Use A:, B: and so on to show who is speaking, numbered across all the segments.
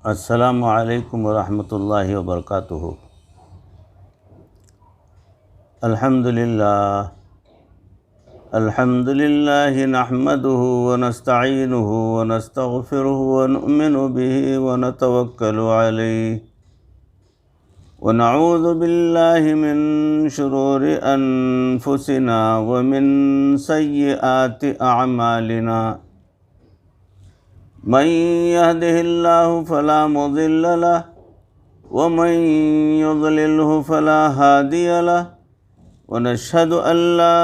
A: السلام علیکم ورحمۃ اللہ وبرکاتہ۔ الحمد للہ نحمده ونستعینه ونستغفره ونؤمن به ونتوکل علیہ ونعوذ باللہ من شرور انفسنا ومن سیئات اعمالنا، من يهده الله فلا مضل له ومن يضلله فلا هادي له، ونشهد أن لا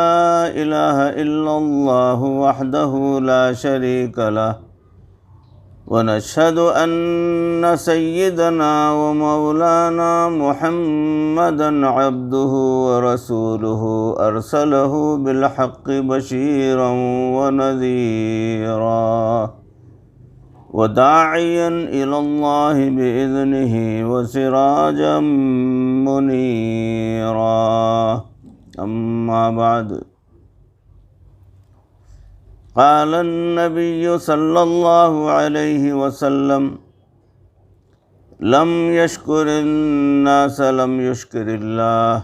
A: إله إلا الله وحده لا شريك له، ونشهد أن سيدنا ومولانا محمدا عبده ورسوله أرسله بالحق بشيرا ونذيرا وداعيا إلى الله بإذنه وسراجا منيرا، أما بعد، قال النبي صلى الله عليه وسلم: لم يشكر الناس لم يشكر الله،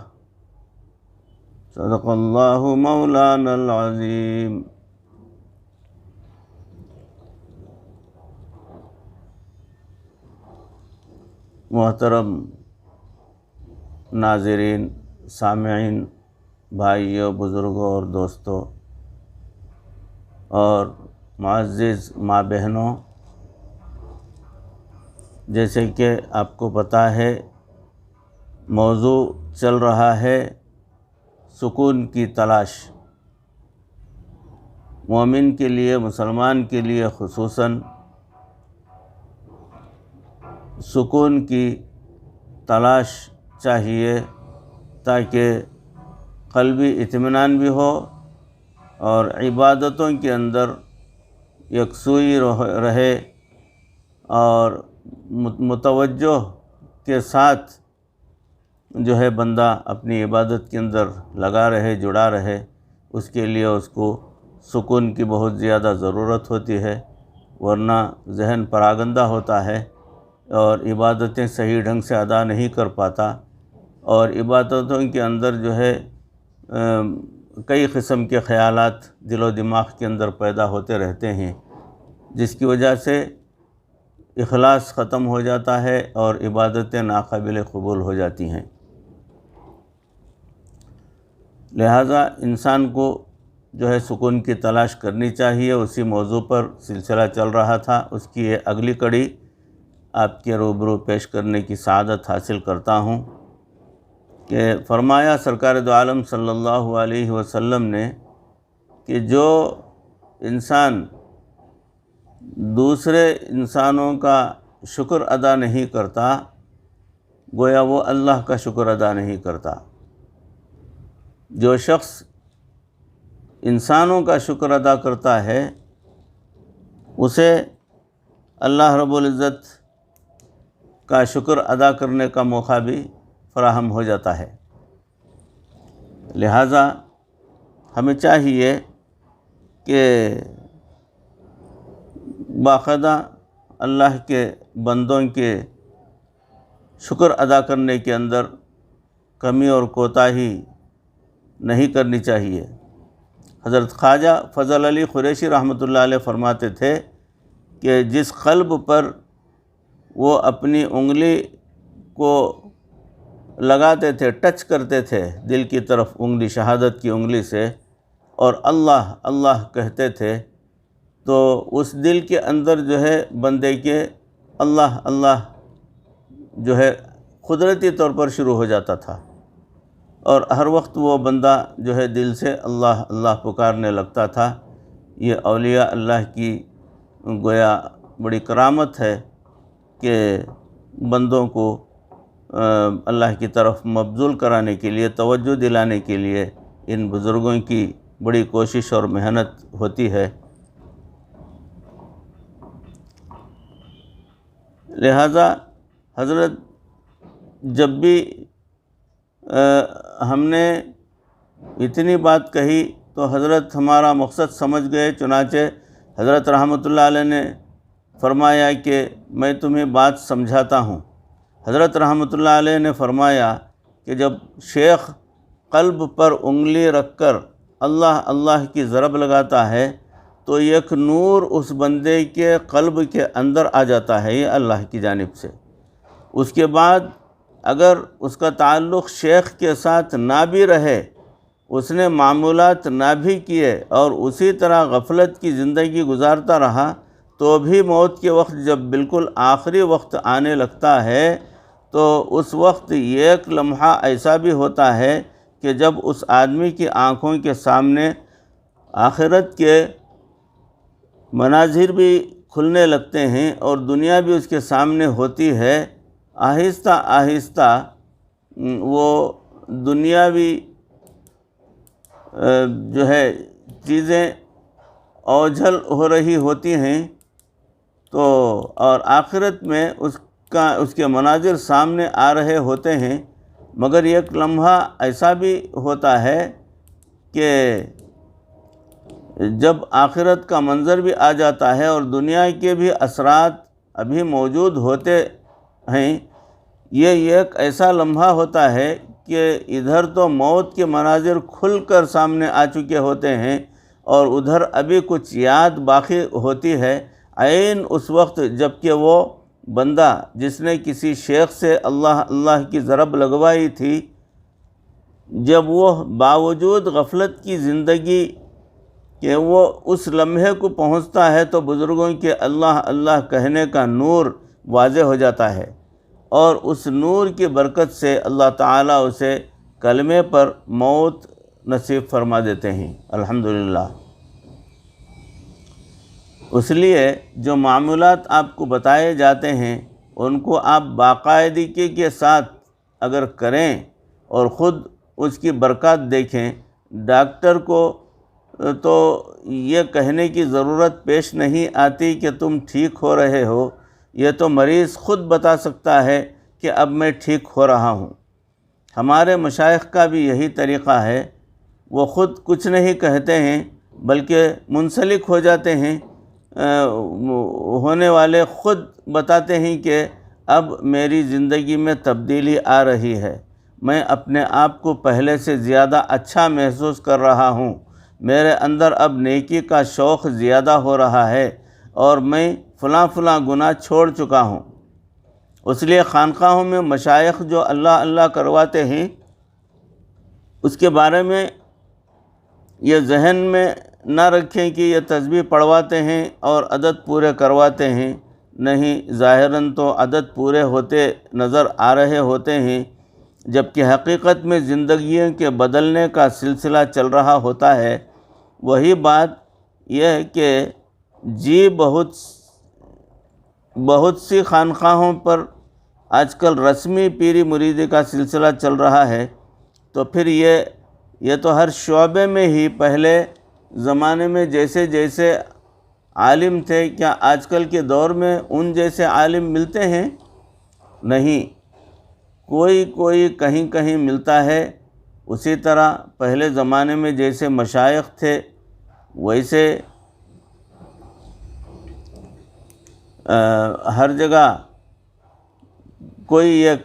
A: صدق الله مولانا العظيم۔ محترم ناظرین، سامعین، بھائیوں، بزرگوں اور دوستوں اور معزز ماں بہنوں، جیسے کہ آپ کو پتہ ہے موضوع چل رہا ہے سکون کی تلاش۔ مومن کے لیے، مسلمان کے لیے خصوصاً سکون کی تلاش چاہیے تاکہ قلبی اطمینان بھی ہو اور عبادتوں کے اندر یکسوئی رہے اور متوجہ کے ساتھ جو ہے بندہ اپنی عبادت کے اندر لگا رہے، جڑا رہے۔ اس کے لیے اس کو سکون کی بہت زیادہ ضرورت ہوتی ہے، ورنہ ذہن پراگندہ ہوتا ہے اور عبادتیں صحیح ڈھنگ سے ادا نہیں کر پاتا، اور عبادتوں کے اندر جو ہے کئی قسم کے خیالات دل و دماغ کے اندر پیدا ہوتے رہتے ہیں، جس کی وجہ سے اخلاص ختم ہو جاتا ہے اور عبادتیں ناقابل قبول ہو جاتی ہیں۔ لہٰذا انسان کو جو ہے سکون کی تلاش کرنی چاہیے۔ اسی موضوع پر سلسلہ چل رہا تھا، اس کی یہ اگلی کڑی آپ کے روبرو پیش کرنے کی سعادت حاصل کرتا ہوں کہ فرمایا سرکار دو عالم صلی اللہ علیہ وسلم نے کہ جو انسان دوسرے انسانوں کا شکر ادا نہیں کرتا، گویا وہ اللہ کا شکر ادا نہیں کرتا۔ جو شخص انسانوں کا شکر ادا کرتا ہے اسے اللہ رب العزت کا شکر ادا کرنے کا موقع بھی فراہم ہو جاتا ہے۔ لہٰذا ہمیں چاہیے کہ باقاعدہ اللہ کے بندوں کے شکر ادا کرنے کے اندر کمی اور کوتاہی نہیں کرنی چاہیے۔ حضرت خواجہ فضل علی قریشی رحمۃ اللہ علیہ فرماتے تھے کہ جس قلب پر وہ اپنی انگلی کو لگاتے تھے، ٹچ کرتے تھے دل کی طرف انگلی، شہادت کی انگلی سے، اور اللہ اللہ کہتے تھے، تو اس دل کے اندر جو ہے بندے کے اللہ اللہ جو ہے قدرتی طور پر شروع ہو جاتا تھا، اور ہر وقت وہ بندہ جو ہے دل سے اللہ اللہ پکارنے لگتا تھا۔ یہ اولیاء اللہ کی گویا بڑی کرامت ہے کہ بندوں کو اللہ کی طرف مبذول کرانے کے لیے، توجہ دلانے کے لیے ان بزرگوں کی بڑی کوشش اور محنت ہوتی ہے۔ لہذا حضرت جب بھی ہم نے اتنی بات کہی تو حضرت ہمارا مقصد سمجھ گئے، چنانچہ حضرت رحمۃ اللہ علیہ نے فرمایا کہ میں تمہیں بات سمجھاتا ہوں۔ حضرت رحمۃ اللہ علیہ نے فرمایا کہ جب شیخ قلب پر انگلی رکھ کر اللہ اللہ کی ضرب لگاتا ہے تو ایک نور اس بندے کے قلب کے اندر آ جاتا ہے، یہ اللہ کی جانب سے۔ اس کے بعد اگر اس کا تعلق شیخ کے ساتھ نہ بھی رہے، اس نے معمولات نہ بھی کیے اور اسی طرح غفلت کی زندگی گزارتا رہا، تو بھی موت کے وقت جب بالکل آخری وقت آنے لگتا ہے تو اس وقت ایک لمحہ ایسا بھی ہوتا ہے کہ جب اس آدمی کی آنکھوں کے سامنے آخرت کے مناظر بھی کھلنے لگتے ہیں اور دنیا بھی اس کے سامنے ہوتی ہے۔ آہستہ آہستہ وہ دنیاوی جو ہے چیزیں اوجھل ہو رہی ہوتی ہیں، تو اور آخرت میں اس کے مناظر سامنے آ رہے ہوتے ہیں، مگر ایک لمحہ ایسا بھی ہوتا ہے کہ جب آخرت کا منظر بھی آ جاتا ہے اور دنیا کے بھی اثرات ابھی موجود ہوتے ہیں، یہ ایک ایسا لمحہ ہوتا ہے کہ ادھر تو موت کے مناظر کھل کر سامنے آ چکے ہوتے ہیں اور ادھر ابھی کچھ یاد باقی ہوتی ہے۔ عین اس وقت جب کہ وہ بندہ جس نے کسی شیخ سے اللہ اللہ کی ضرب لگوائی تھی، جب وہ باوجود غفلت کی زندگی کہ وہ اس لمحے کو پہنچتا ہے تو بزرگوں کے اللہ اللہ کہنے کا نور واضح ہو جاتا ہے، اور اس نور کی برکت سے اللہ تعالیٰ اسے کلمے پر موت نصیب فرما دیتے ہیں، الحمدللہ۔ اس لیے جو معمولات آپ کو بتائے جاتے ہیں ان کو آپ باقاعدگی کے ساتھ اگر کریں اور خود اس کی برکات دیکھیں، ڈاکٹر کو تو یہ کہنے کی ضرورت پیش نہیں آتی کہ تم ٹھیک ہو رہے ہو، یہ تو مریض خود بتا سکتا ہے کہ اب میں ٹھیک ہو رہا ہوں۔ ہمارے مشائخ کا بھی یہی طریقہ ہے، وہ خود کچھ نہیں کہتے ہیں بلکہ منسلک ہو جاتے ہیں، ہونے والے خود بتاتے ہیں کہ اب میری زندگی میں تبدیلی آ رہی ہے، میں اپنے آپ کو پہلے سے زیادہ اچھا محسوس کر رہا ہوں، میرے اندر اب نیکی کا شوق زیادہ ہو رہا ہے اور میں فلاں فلاں گناہ چھوڑ چکا ہوں۔ اس لیے خانقاہوں میں مشائخ جو اللہ اللہ کرواتے ہیں، اس کے بارے میں یہ ذہن میں نہ رکھیں کہ یہ تسبیح پڑھواتے ہیں اور عدد پورے کرواتے ہیں، نہیں، ظاہراً تو عدد پورے ہوتے نظر آ رہے ہوتے ہیں، جبکہ حقیقت میں زندگیوں کے بدلنے کا سلسلہ چل رہا ہوتا ہے۔ وہی بات یہ ہے کہ جی بہت سی خانقاہوں پر آج کل رسمی پیری مریدی کا سلسلہ چل رہا ہے، تو پھر یہ تو ہر شعبے میں ہی پہلے زمانے میں جیسے جیسے عالم تھے، کیا آج کل کے دور میں ان جیسے عالم ملتے ہیں؟ نہیں، کوئی کہیں کہیں ملتا ہے۔ اسی طرح پہلے زمانے میں جیسے مشائخ تھے ویسے ہر جگہ کوئی ایک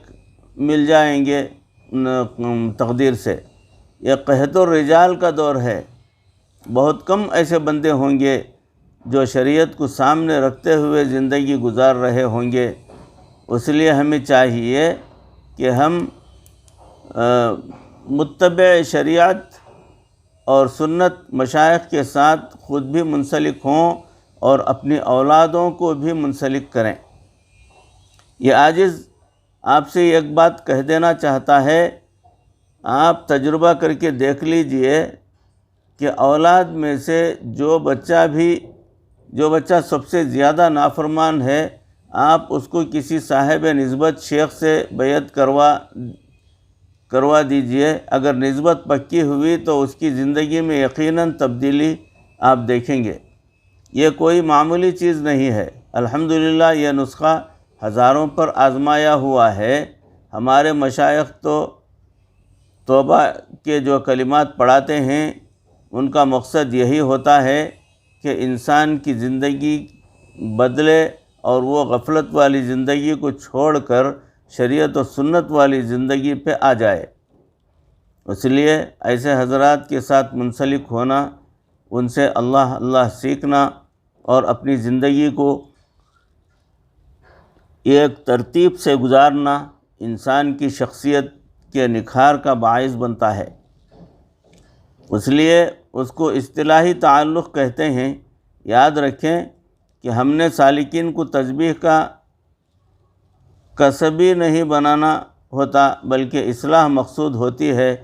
A: مل جائیں گے تقدیر سے۔ یہ قحط الرجال کا دور ہے، بہت کم ایسے بندے ہوں گے جو شریعت کو سامنے رکھتے ہوئے زندگی گزار رہے ہوں گے۔ اس لیے ہمیں چاہیے کہ ہم متبع شریعت اور سنت مشائخ کے ساتھ خود بھی منسلک ہوں اور اپنی اولادوں کو بھی منسلک کریں۔ یہ عاجز آپ سے ایک بات کہہ دینا چاہتا ہے، آپ تجربہ کر کے دیکھ لیجئے کہ اولاد میں سے جو بچہ سب سے زیادہ نافرمان ہے، آپ اس کو کسی صاحب نسبت شیخ سے بیعت کروا دیجئے، اگر نسبت پکی ہوئی تو اس کی زندگی میں یقیناً تبدیلی آپ دیکھیں گے۔ یہ کوئی معمولی چیز نہیں ہے، الحمدللہ یہ نسخہ ہزاروں پر آزمایا ہوا ہے۔ ہمارے مشائخ تو توبہ کے جو کلمات پڑھاتے ہیں ان کا مقصد یہی ہوتا ہے کہ انسان کی زندگی بدلے اور وہ غفلت والی زندگی کو چھوڑ کر شریعت و سنت والی زندگی پہ آ جائے۔ اس لیے ایسے حضرات کے ساتھ منسلک ہونا، ان سے اللہ اللہ سیکھنا اور اپنی زندگی کو ایک ترتیب سے گزارنا انسان کی شخصیت کے نکھار کا باعث بنتا ہے۔ اس لیے اس کو اصطلاحی تعلق کہتے ہیں۔ یاد رکھیں کہ ہم نے سالکین کو تسبیح کا کسبی نہیں بنانا ہوتا، بلکہ اصلاح مقصود ہوتی ہے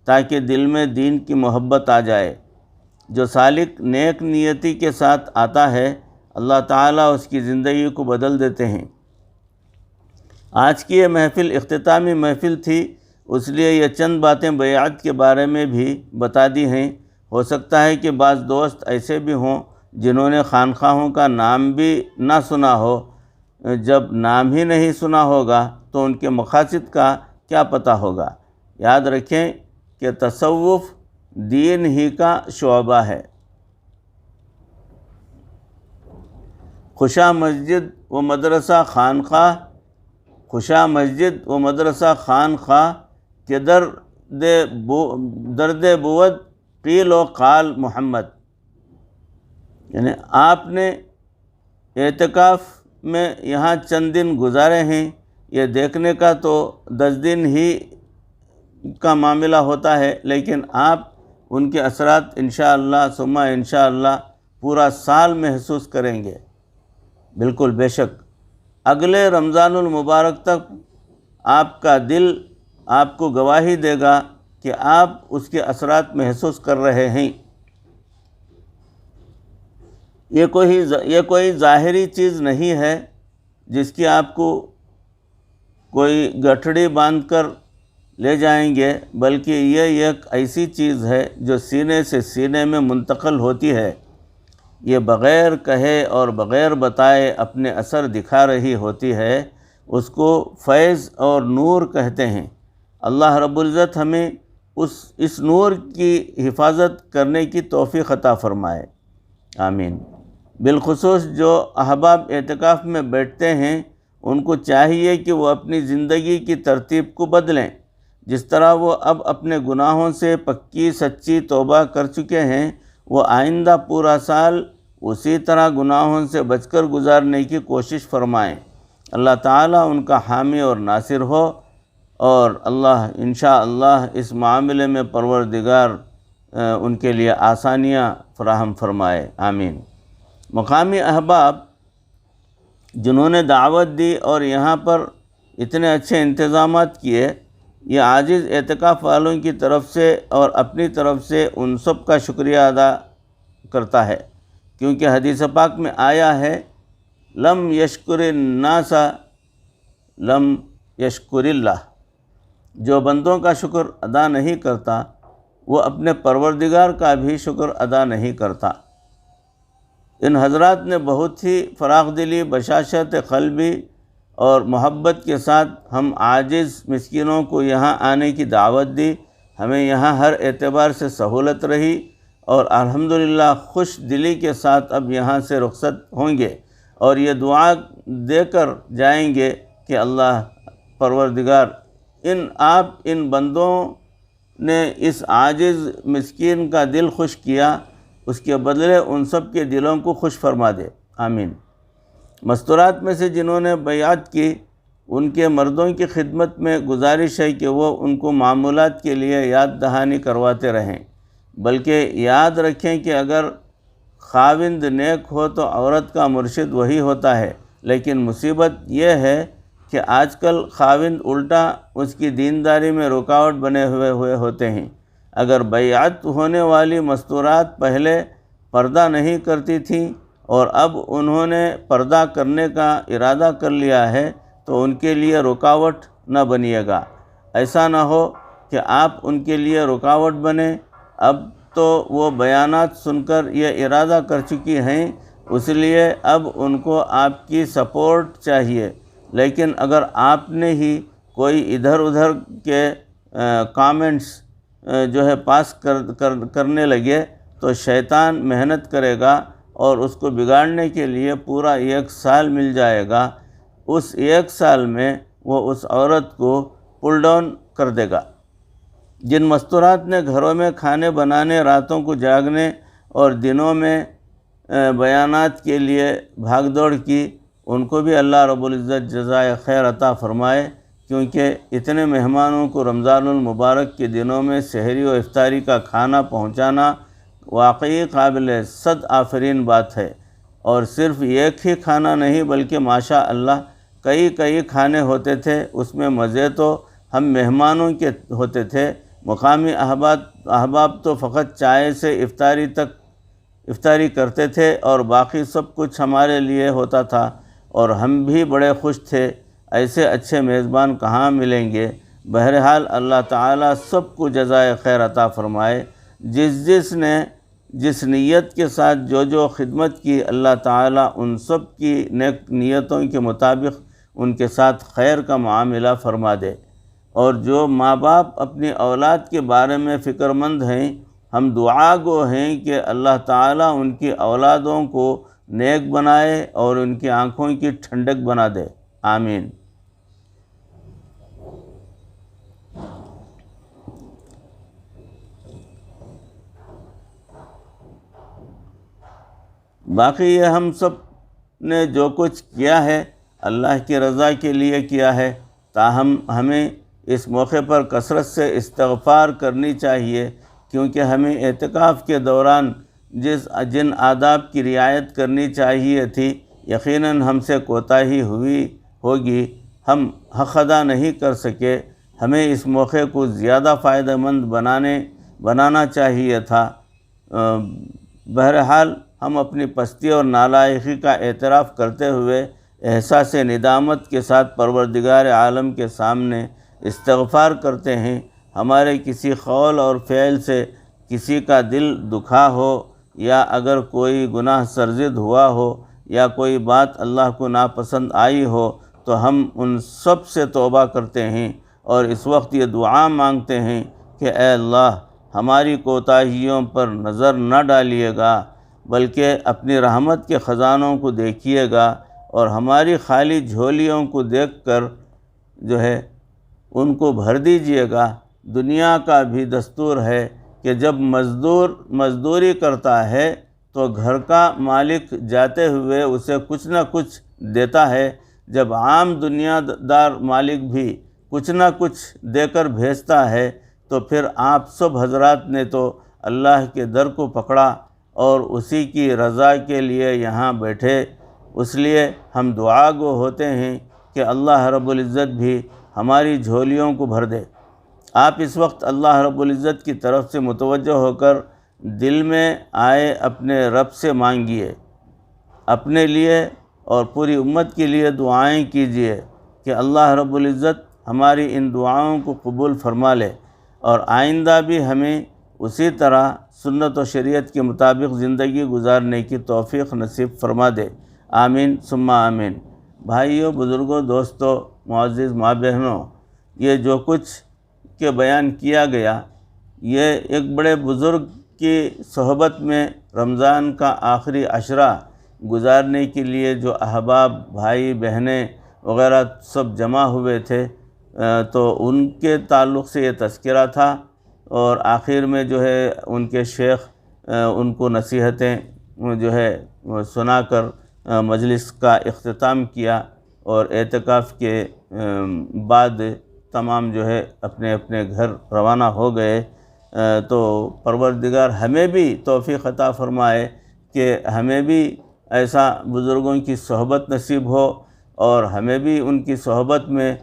A: تاکہ دل میں دین کی محبت آ جائے۔ جو سالک نیک نیتی کے ساتھ آتا ہے، اللہ تعالیٰ اس کی زندگی کو بدل دیتے ہیں۔ آج کی یہ محفل اختتامی محفل تھی، اس لیے یہ چند باتیں بیعت کے بارے میں بھی بتا دی ہیں۔ ہو سکتا ہے کہ بعض دوست ایسے بھی ہوں جنہوں نے خانقاہوں کا نام بھی نہ سنا ہو۔ جب نام ہی نہیں سنا ہوگا تو ان کے مقاصد کا کیا پتہ ہوگا۔ یاد رکھیں کہ تصوف دین ہی کا شعبہ ہے۔ خوشا مسجد و مدرسہ خانقاہ، خوشا مسجد و مدرسہ خانقاہ کے درد بود قیل و قال محمد، یعنی آپ نے اعتکاف میں یہاں چند دن گزارے ہیں، یہ دیکھنے کا تو 10 دن ہی کا معاملہ ہوتا ہے، لیکن آپ ان کے اثرات انشاءاللہ ثم انشاءاللہ پورا سال محسوس کریں گے۔ بالکل بے شک اگلے رمضان المبارک تک آپ کا دل آپ کو گواہی دے گا کہ آپ اس کے اثرات محسوس کر رہے ہیں۔ یہ کوئی ظاہری چیز نہیں ہے جس کی آپ کو کوئی گٹھڑی باندھ کر لے جائیں گے، بلکہ یہ ایک ایسی چیز ہے جو سینے سے سینے میں منتقل ہوتی ہے۔ یہ بغیر کہے اور بغیر بتائے اپنے اثر دکھا رہی ہوتی ہے۔ اس کو فیض اور نور کہتے ہیں۔ اللہ رب العزت ہمیں اس نور کی حفاظت کرنے کی توفیق عطا فرمائے، آمین۔ بالخصوص جو احباب اعتکاف میں بیٹھتے ہیں، ان کو چاہیے کہ وہ اپنی زندگی کی ترتیب کو بدلیں۔ جس طرح وہ اب اپنے گناہوں سے پکی سچی توبہ کر چکے ہیں، وہ آئندہ پورا سال اسی طرح گناہوں سے بچ کر گزارنے کی کوشش فرمائیں۔ اللہ تعالیٰ ان کا حامی اور ناصر ہو، اور اللہ انشاءاللہ اس معاملے میں پروردگار ان کے لیے آسانیاں فراہم فرمائے، آمین۔ مقامی احباب جنہوں نے دعوت دی اور یہاں پر اتنے اچھے انتظامات کیے، یہ عاجز اعتکاف والوں کی طرف سے اور اپنی طرف سے ان سب کا شکریہ ادا کرتا ہے، کیونکہ حدیث پاک میں آیا ہے لم یشکر الناس لم یشکر اللہ۔ جو بندوں کا شکر ادا نہیں کرتا، وہ اپنے پروردگار کا بھی شکر ادا نہیں کرتا۔ ان حضرات نے بہت ہی فراخ دلی، بشاشت قلبی اور محبت کے ساتھ ہم عاجز مسکینوں کو یہاں آنے کی دعوت دی۔ ہمیں یہاں ہر اعتبار سے سہولت رہی، اور الحمدللہ خوش دلی کے ساتھ اب یہاں سے رخصت ہوں گے، اور یہ دعا دے کر جائیں گے کہ اللہ پروردگار ان بندوں نے اس عاجز مسکین کا دل خوش کیا، اس کے بدلے ان سب کے دلوں کو خوش فرما دے، آمین۔ مستورات میں سے جنہوں نے بیعت کی، ان کے مردوں کی خدمت میں گزارش ہے کہ وہ ان کو معمولات کے لیے یاد دہانی کرواتے رہیں، بلکہ یاد رکھیں کہ اگر خاوند نیک ہو تو عورت کا مرشد وہی ہوتا ہے، لیکن مصیبت یہ ہے کہ آج کل خاوند الٹا اس کی دینداری میں رکاوٹ بنے ہوئے ہوتے ہیں۔ اگر بیعت ہونے والی مستورات پہلے پردہ نہیں کرتی تھیں اور اب انہوں نے پردہ کرنے کا ارادہ کر لیا ہے تو ان کے لیے رکاوٹ نہ بنیے گا۔ ایسا نہ ہو کہ آپ ان کے لیے رکاوٹ بنیں۔ اب تو وہ بیانات سن کر یہ ارادہ کر چکی ہیں، اس لیے اب ان کو آپ کی سپورٹ چاہیے۔ لیکن اگر آپ نے ہی کوئی ادھر ادھر کے کامنٹس جو ہے پاس کرنے لگے تو شیطان محنت کرے گا اور اس کو بگاڑنے کے لیے پورا 1 سال مل جائے گا، اس 1 سال میں وہ اس عورت کو پل ڈاؤن کر دے گا۔ جن مستورات نے گھروں میں کھانے بنانے، راتوں کو جاگنے اور دنوں میں بیانات کے لیے بھاگ دوڑ کی، ان کو بھی اللہ رب العزت جزائے خیر عطا فرمائے، کیونکہ اتنے مہمانوں کو رمضان المبارک کے دنوں میں سحری و افطاری کا کھانا پہنچانا واقعی قابل صد آفرین بات ہے۔ اور صرف ایک ہی کھانا نہیں بلکہ ماشاء اللہ کئی کھانے ہوتے تھے۔ اس میں مزے تو ہم مہمانوں کے ہوتے تھے، مقامی احباب تو فقط چائے سے افطاری کرتے تھے اور باقی سب کچھ ہمارے لیے ہوتا تھا، اور ہم بھی بڑے خوش تھے۔ ایسے اچھے میزبان کہاں ملیں گے؟ بہرحال اللہ تعالیٰ سب کو جزائے خیر عطا فرمائے۔ جس نے جس نیت کے ساتھ جو خدمت کی، اللہ تعالیٰ ان سب کی نیک نیتوں کے مطابق ان کے ساتھ خیر کا معاملہ فرما دے۔ اور جو ماں باپ اپنی اولاد کے بارے میں فکر مند ہیں، ہم دعا گو ہیں کہ اللہ تعالیٰ ان کی اولادوں کو نیک بنائے اور ان کی آنکھوں کی ٹھنڈک بنا دے، آمین۔ باقی یہ ہم سب نے جو کچھ کیا ہے اللہ کی رضا کے لیے کیا ہے، تاہم ہمیں اس موقع پر کثرت سے استغفار کرنی چاہیے، کیونکہ ہمیں اعتکاف کے دوران جن آداب کی رعایت کرنی چاہیے تھی، یقیناً ہم سے کوتاہی ہوئی ہوگی، ہم حق ادا نہیں کر سکے۔ ہمیں اس موقع کو زیادہ فائدہ مند بنانا چاہیے تھا۔ بہرحال ہم اپنی پستی اور نالائقی کا اعتراف کرتے ہوئے احساس ندامت کے ساتھ پروردگار عالم کے سامنے استغفار کرتے ہیں۔ ہمارے کسی قول اور فعل سے کسی کا دل دکھا ہو، یا اگر کوئی گناہ سرزد ہوا ہو، یا کوئی بات اللہ کو ناپسند آئی ہو، تو ہم ان سب سے توبہ کرتے ہیں اور اس وقت یہ دعا مانگتے ہیں کہ اے اللہ ہماری کوتاہیوں پر نظر نہ ڈالیے گا، بلکہ اپنی رحمت کے خزانوں کو دیکھیے گا، اور ہماری خالی جھولیوں کو دیکھ کر ان کو بھر دیجیے گا۔ دنیا کا بھی دستور ہے کہ جب مزدوری کرتا ہے تو گھر کا مالک جاتے ہوئے اسے کچھ نہ کچھ دیتا ہے، جب عام دنیا دار مالک بھی کچھ نہ کچھ دے کر بھیجتا ہے، تو پھر آپ سب حضرات نے تو اللہ کے در کو پکڑا اور اسی کی رضا کے لیے یہاں بیٹھے۔ اس لیے ہم دعا گو ہوتے ہیں کہ اللہ رب العزت بھی ہماری جھولیوں کو بھر دے۔ آپ اس وقت اللہ رب العزت کی طرف سے متوجہ ہو کر دل میں آئے اپنے رب سے مانگیے، اپنے لیے اور پوری امت کے لیے دعائیں کیجیے کہ اللہ رب العزت ہماری ان دعاؤں کو قبول فرما لے، اور آئندہ بھی ہمیں اسی طرح سنت و شریعت کے مطابق زندگی گزارنے کی توفیق نصیب فرما دے، آمین ثم آمین۔ بھائیوں، بزرگوں، دوستوں، معزز ماں بہنوں، یہ جو کچھ کے بیان کیا گیا، یہ ایک بڑے بزرگ کی صحبت میں رمضان کا آخری عشرہ گزارنے کے لیے جو احباب، بھائی، بہنیں وغیرہ سب جمع ہوئے تھے، تو ان کے تعلق سے یہ تذکرہ تھا، اور آخر میں ان کے شیخ ان کو نصیحتیں سنا کر مجلس کا اختتام کیا، اور اعتکاف کے بعد تمام اپنے اپنے گھر روانہ ہو گئے۔ تو پروردگار ہمیں بھی توفیق عطا فرمائے کہ ہمیں بھی ایسا بزرگوں کی صحبت نصیب ہو، اور ہمیں بھی ان کی صحبت میں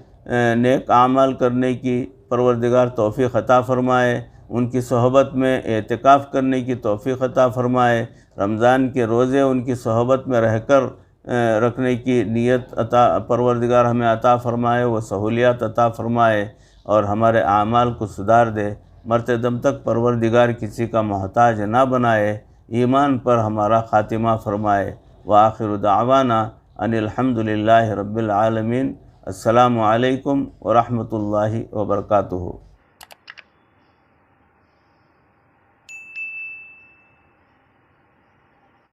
A: نیک اعمال کرنے کی پروردگار توفیق عطا فرمائے، ان کی صحبت میں اعتکاف کرنے کی توفیق عطا فرمائے، رمضان کے روزے ان کی صحبت میں رہ کر رکھنے کی نیت پروردگار ہمیں عطا فرمائے، وہ سہولیات عطا فرمائے، اور ہمارے اعمال کو سدھار دے، مرتے دم تک پروردگار کسی کا محتاج نہ بنائے، ایمان پر ہمارا خاتمہ فرمائے۔ وآخر دعوانا ان الحمد للہ رب العالمین۔ السلام علیکم ورحمۃ اللہ وبرکاتہ۔